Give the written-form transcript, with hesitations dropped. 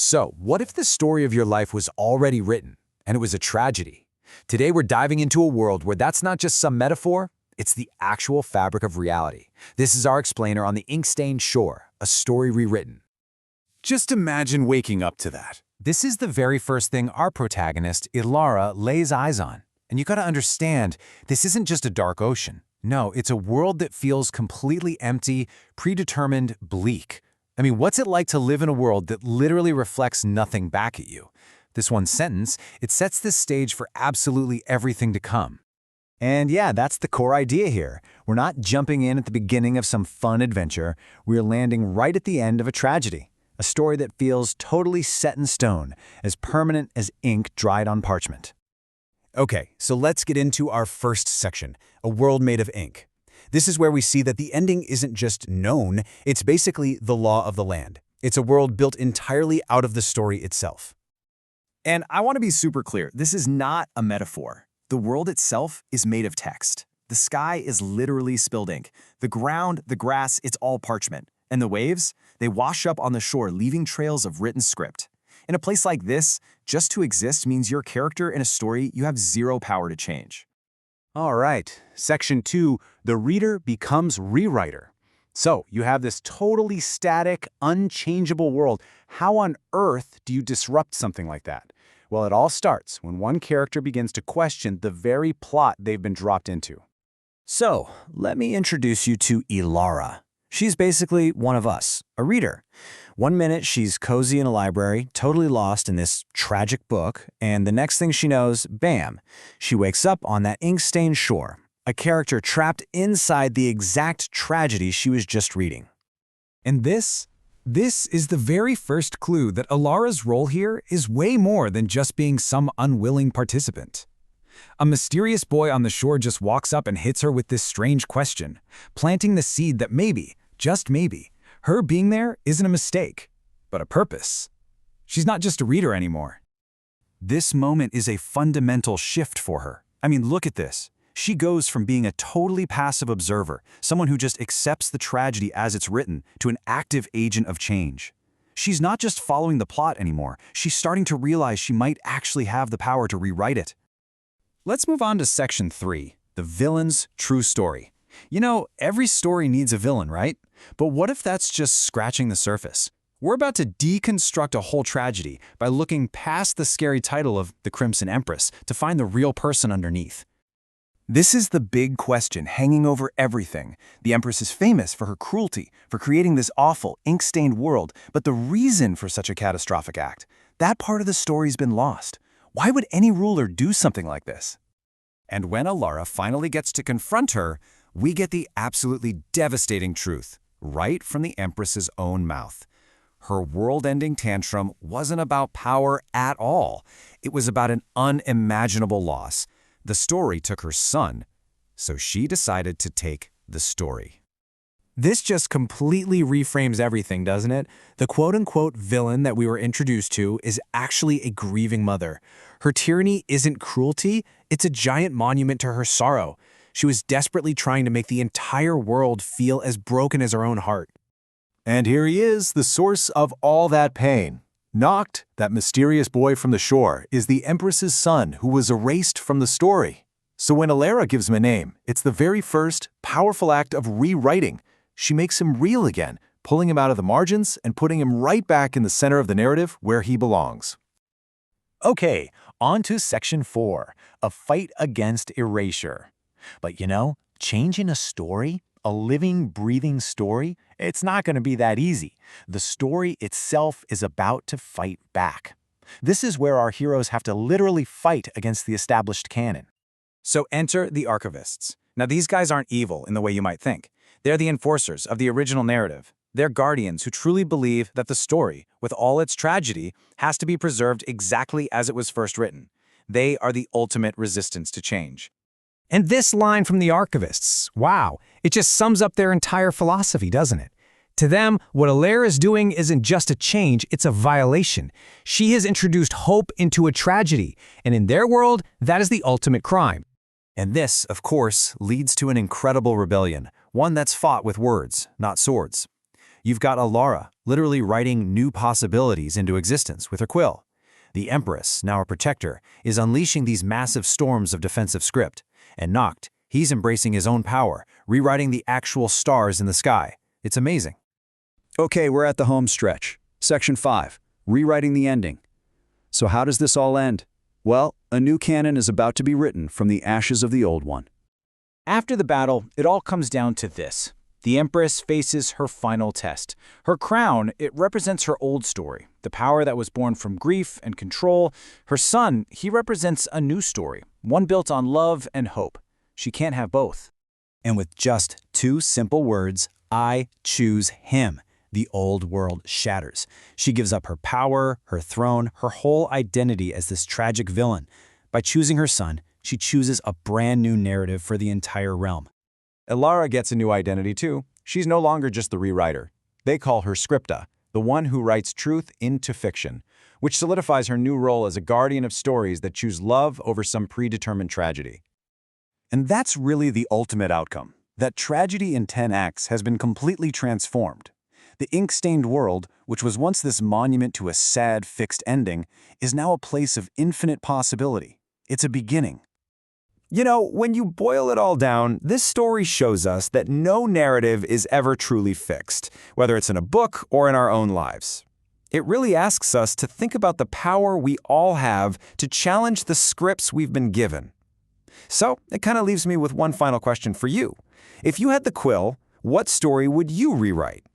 So, what if the story of your life was already written, and it was a tragedy? Today we're diving into a world where that's not just some metaphor, it's the actual fabric of reality. This is our explainer on the ink-stained shore, a story rewritten. Just imagine waking up to that. This is the very first thing our protagonist, Elara, lays eyes on. And you gotta understand, this isn't just a dark ocean. No, it's a world that feels completely empty, predetermined, bleak. I mean, what's it like to live in a world that literally reflects nothing back at you? This one sentence, it sets the stage for absolutely everything to come. And yeah, that's the core idea here. We're not jumping in at the beginning of some fun adventure. We're landing right at the end of a tragedy. A story that feels totally set in stone, as permanent as ink dried on parchment. Okay, so let's get into our first section, a world made of ink. This is where we see that the ending isn't just known, it's basically the law of the land. It's a world built entirely out of the story itself. And I want to be super clear, this is not a metaphor. The world itself is made of text. The sky is literally spilled ink. The ground, the grass, it's all parchment. And the waves, they wash up on the shore, leaving trails of written script. In a place like this, just to exist means your character in a story you have zero power to change. All right, section 2, the reader becomes rewriter. So you have this totally static, unchangeable world. How on earth do you disrupt something like that? Well, it all starts when one character begins to question the very plot they've been dropped into. So, let me introduce you to Elara. She's basically one of us, a reader. One minute she's cozy in a library, totally lost in this tragic book, and the next thing she knows, bam, she wakes up on that ink-stained shore, a character trapped inside the exact tragedy she was just reading. And this is the very first clue that Elara's role here is way more than just being some unwilling participant. A mysterious boy on the shore just walks up and hits her with this strange question, planting the seed that maybe, just maybe, her being there isn't a mistake, but a purpose. She's not just a reader anymore. This moment is a fundamental shift for her. I mean, look at this. She goes from being a totally passive observer, someone who just accepts the tragedy as it's written, to an active agent of change. She's not just following the plot anymore. She's starting to realize she might actually have the power to rewrite it. Let's move on to section 3, the villain's true story. You know, every story needs a villain, right? But what if that's just scratching the surface? We're about to deconstruct a whole tragedy by looking past the scary title of The Crimson Empress to find the real person underneath. This is the big question hanging over everything. The Empress is famous for her cruelty, for creating this awful, ink-stained world, but the reason for such a catastrophic act, that part of the story's been lost. Why would any ruler do something like this? And when Elara finally gets to confront her, we get the absolutely devastating truth, right from the Empress's own mouth. Her world-ending tantrum wasn't about power at all. It was about an unimaginable loss. The story took her son, so she decided to take the story. This just completely reframes everything, doesn't it? The quote-unquote villain that we were introduced to is actually a grieving mother. Her tyranny isn't cruelty, it's a giant monument to her sorrow. She was desperately trying to make the entire world feel as broken as her own heart. And here he is, the source of all that pain. Noct, that mysterious boy from the shore, is the Empress's son who was erased from the story. So when Elara gives him a name, it's the very first, powerful act of rewriting. She makes him real again, pulling him out of the margins and putting him right back in the center of the narrative where he belongs. Okay, on to section 4, a fight against erasure. But you know, changing a story, a living, breathing story, it's not going to be that easy. The story itself is about to fight back. This is where our heroes have to literally fight against the established canon. So enter the archivists. Now these guys aren't evil in the way you might think. They're the enforcers of the original narrative. They're guardians who truly believe that the story, with all its tragedy, has to be preserved exactly as it was first written. They are the ultimate resistance to change. And this line from the archivists, wow, it just sums up their entire philosophy, doesn't it? To them, what Elara is doing isn't just a change, it's a violation. She has introduced hope into a tragedy, and in their world, that is the ultimate crime. And this, of course, leads to an incredible rebellion, one that's fought with words, not swords. You've got Elara, literally writing new possibilities into existence with her quill. The Empress, now a protector, is unleashing these massive storms of defensive script. And Noct, he's embracing his own power, rewriting the actual stars in the sky. It's amazing. Okay, we're at the home stretch. Section 5, rewriting the ending. So how does this all end? Well, a new canon is about to be written from the ashes of the old one. After the battle, it all comes down to this. The Empress faces her final test. Her crown, it represents her old story, the power that was born from grief and control. Her son, he represents a new story, one built on love and hope. She can't have both. And with just 2 simple words, I choose him, the old world shatters. She gives up her power, her throne, her whole identity as this tragic villain. By choosing her son, she chooses a brand new narrative for the entire realm. Elara gets a new identity too. She's no longer just the rewriter. They call her Scripta, the one who writes truth into fiction, which solidifies her new role as a guardian of stories that choose love over some predetermined tragedy. And that's really the ultimate outcome. That tragedy in 10 acts has been completely transformed. The ink-stained world, which was once this monument to a sad, fixed ending, is now a place of infinite possibility. It's a beginning. You know, when you boil it all down, this story shows us that no narrative is ever truly fixed, whether it's in a book or in our own lives. It really asks us to think about the power we all have to challenge the scripts we've been given. So, it kind of leaves me with one final question for you. If you had the quill, what story would you rewrite?